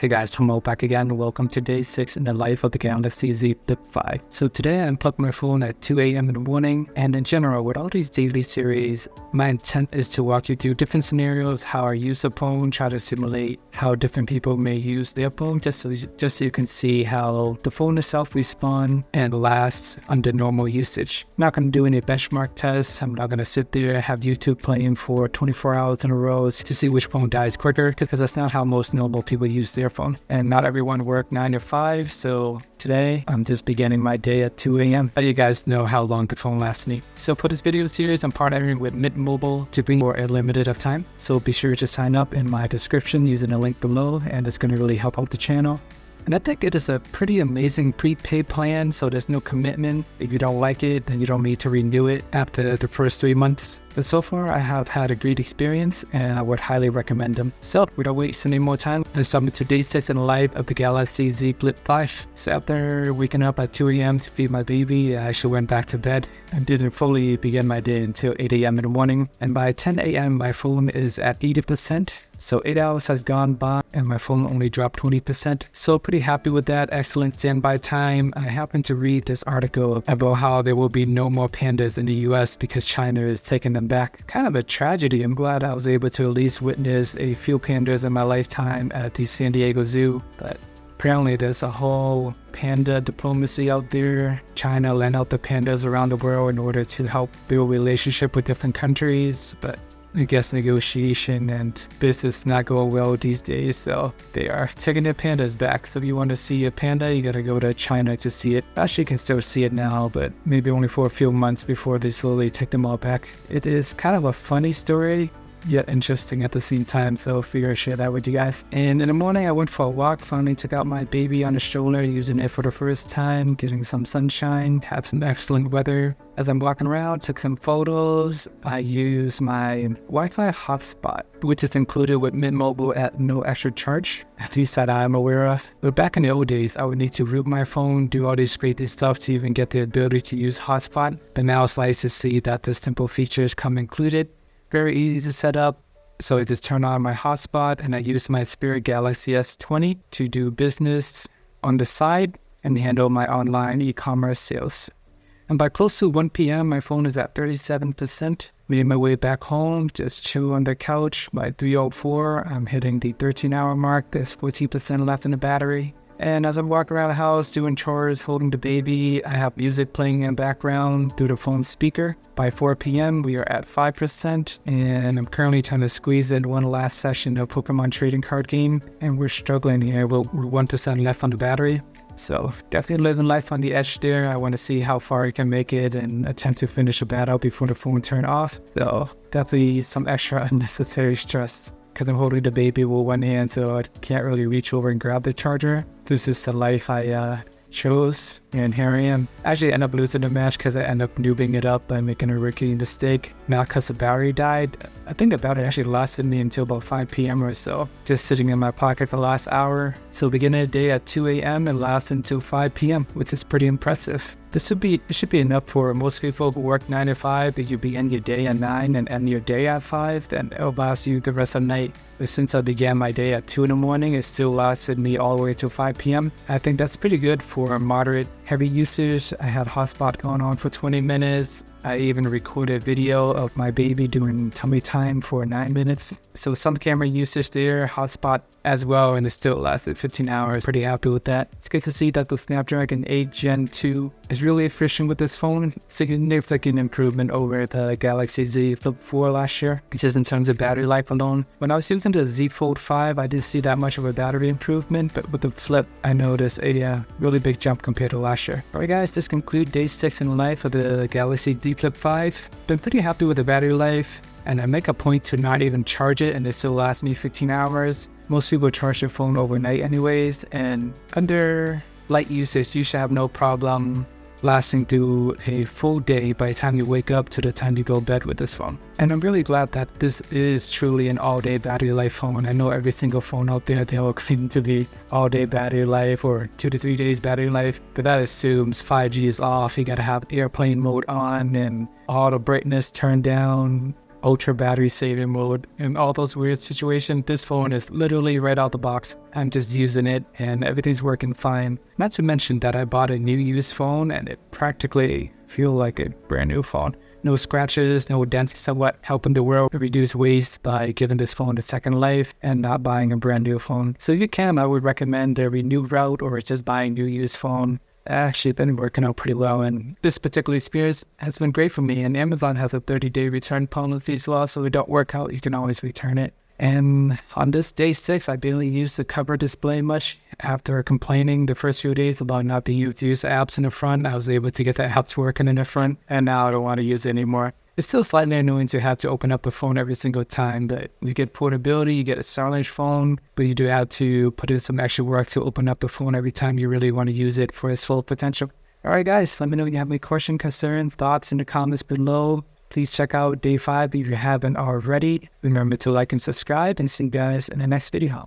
Hey guys, Tomo back again. Welcome to day 6 in the life of the Galaxy Z Flip 5. So today I unplugged my phone at 2 a.m. in the morning, and in general, with all these daily series, my intent is to walk you through different scenarios, how I use the phone, try to simulate how different people may use their phone, just so you can see how the phone itself responds and lasts under normal usage. I'm not going to do any benchmark tests. I'm not going to sit there and have YouTube playing for 24 hours in a row to see which phone dies quicker, because that's not how most normal people use their phone. And not everyone work 9 to 5, so today I'm just beginning my day at 2 a.m. Let you guys know how long the phone lasts me. So for this video series, I'm partnering with Mint Mobile to bring for a limited of time. So be sure to sign up in my description using the link below, and it's going to really help out the channel. And I think it is a pretty amazing prepaid plan, so there's no commitment. If you don't like it, then you don't need to renew it after the first 3 months. But so far, I have had a great experience, and I would highly recommend them. So without wasting any more time, let's jump into day 6 in the life of the Galaxy Z Flip 5. So after waking up at 2 a.m. to feed my baby, I actually went back to bed and didn't fully begin my day until 8 a.m. in the morning. And by 10 a.m., my phone is at 80%. So 8 hours has gone by and my phone only dropped 20%. So pretty happy with that. Excellent standby time. I happened to read this article about how there will be no more pandas in the US because China is taking them back. Kind of a tragedy. I'm glad I was able to at least witness a few pandas in my lifetime at the San Diego Zoo. But apparently there's a whole panda diplomacy out there. China lent out the pandas around the world in order to help build relationship with different countries. But I guess negotiation and business not going well these days, so they are taking their pandas back. So if you want to see a panda, you gotta go to China to see it. Actually, you can still see it now, but maybe only for a few months before they slowly take them all back. It is kind of a funny story, yet interesting at the same time, so I figured I'd share that with you guys. And in the morning, I went for a walk, finally took out my baby on the stroller, using it for the first time, getting some sunshine, had some excellent weather. As I'm walking around, took some photos. I used my Wi-Fi hotspot, which is included with Mint Mobile at no extra charge, at least that I'm aware of. But back in the old days, I would need to root my phone, do all this crazy stuff to even get the ability to use hotspot. But now it's nice to see that the simple features come included. Very easy to set up. So I just turn on my hotspot and I use my Spirit Galaxy S20 to do business on the side and handle my online e-commerce sales. And by close to 1 p.m., my phone is at 37%. Made my way back home, just chill on the couch. By 3:04, I'm hitting the 13-hour mark. There's 14% left in the battery. And as I'm walking around the house, doing chores, holding the baby, I have music playing in the background through the phone speaker. By 4 p.m., we are at 5%, and I'm currently trying to squeeze in one last session of Pokemon trading card game, and we're struggling here with 1% left on the battery. So definitely living life on the edge there. I want to see how far I can make it and attempt to finish a battle before the phone turns off. So definitely some extra unnecessary stress, because I'm holding the baby with one hand, so I can't really reach over and grab the charger. This is the life I chose, and here I am. Actually, I end up losing the match because I end up noobing it up by making a rookie mistake. Not because the battery died. I think the battery actually lasted me until about 5 p.m. or so, just sitting in my pocket for the last hour. So beginning the day at 2 a.m. and last until 5 p.m., which is pretty impressive. It should be enough for most people who work 9 to 5. If you begin your day at 9 and end your day at 5, then it'll last you the rest of the night. But since I began my day at 2 in the morning, it still lasted me all the way till 5 p.m. I think that's pretty good for moderate heavy usage. I had hotspot going on for 20 minutes. I even recorded video of my baby doing tummy time for 9 minutes. So some camera usage there, hotspot as well, and it still lasted 15 hours. Pretty happy with that. It's good to see that the Snapdragon 8 Gen 2 is really efficient with this phone. Significant improvement over the Galaxy Z Flip 4 last year, just in terms of battery life alone. When I was using the Z Fold 5, I didn't see that much of a battery improvement, but with the Flip, I noticed a really big jump compared to last year. Alright guys, this concludes day 6 in the life of the Galaxy Z Flip 5. Been pretty happy with the battery life, and I make a point to not even charge it, and it still lasts me 15 hours. Most people charge their phone overnight anyways, and under light usage, you should have no problem lasting through a full day by the time you wake up to the time you go to bed with this phone. And I'm really glad that this is truly an all-day battery life phone. I know every single phone out there, they all claim to be all-day battery life or 2 to 3 days battery life, but that assumes 5G is off. You gotta have airplane mode on and all the brightness turned down. ultra battery saving mode and all those weird situations. This phone is literally right out the box. I'm just using it and everything's working fine. Not to mention that I bought a new used phone and it practically feels like a brand new phone. No scratches, no dents, somewhat helping the world reduce waste by giving this phone a second life and not buying a brand new phone. So if you can, I would recommend the renew route or just buying a new used phone. Actually been working out pretty well, and this particular experience has been great for me. And Amazon has a 30-day return policy as well, so if it don't work out, you can always return it. And on this day 6, I barely used the cover display much. After complaining the first few days about not being able to use apps in the front, I was able to get the apps working in the front, and now I don't want to use it anymore. It's still slightly annoying to have to open up the phone every single time, but you get portability, you get a stylish phone, but you do have to put in some extra work to open up the phone every time you really want to use it for its full potential. Alright guys, let me know if you have any questions, concerns, thoughts in the comments below. Please check out day 5 if you haven't already. Remember to like and subscribe, and see you guys in the next video.